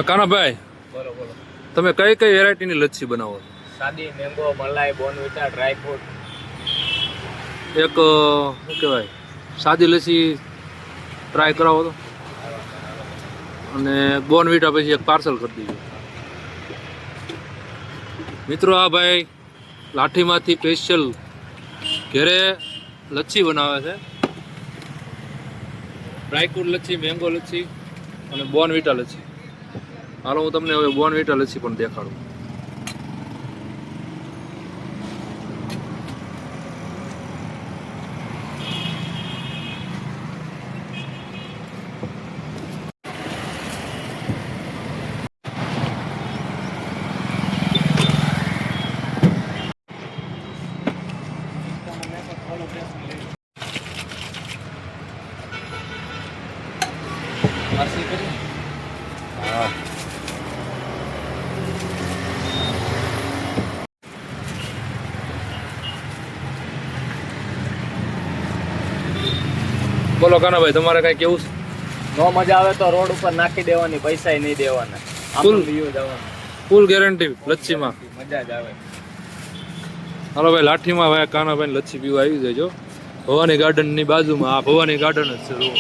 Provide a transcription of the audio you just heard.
કાનાભાઈ, બોલો બોલો. તમે કઈ કઈ વેરાયટીની લચ્છી બનાવો છો? સાદી, મેંગો, મલાઈ, બોર્નવિટા, ડ્રાય ફ્રૂટ. એક શું કહેવાય, સાદી લસ્સી ટ્રાય કરાવો તો, અને બોર્નવિટા પછી એક પાર્સલ કરી દીધું. મિત્રો, આ ભાઈ લાઠીમાંથી સ્પેશિયલ ઘરે લચ્છી બનાવે છે. ડ્રાયફ્રૂટ લચ્છી, મેંગો લચ્છી અને બોર્નવિટા લચ્છી. હાલો, હું તમને હવે બોર્નવિટા લચ્છી પણ દેખાડું. હા, બોલો કાનાભાઈ, તમારે કઈ કેવું છે? નો મજા આવે તો રોડ ઉપર નાખી દેવાની, પૈસા નહીં દેવાના. Full. આપણું વ્યૂ જવાનું. ફૂલ ગેરંટી લચ્છીમાં. મજા જ આવે. હાલો ભાઈ, લાઠીમાં ભાઈ કાનાભાઈ લચ્છી પીવા આવી જજો. ભવાની ગાર્ડનની બાજુમાં આ ભવાની ગાર્ડન જ છે. જુઓ.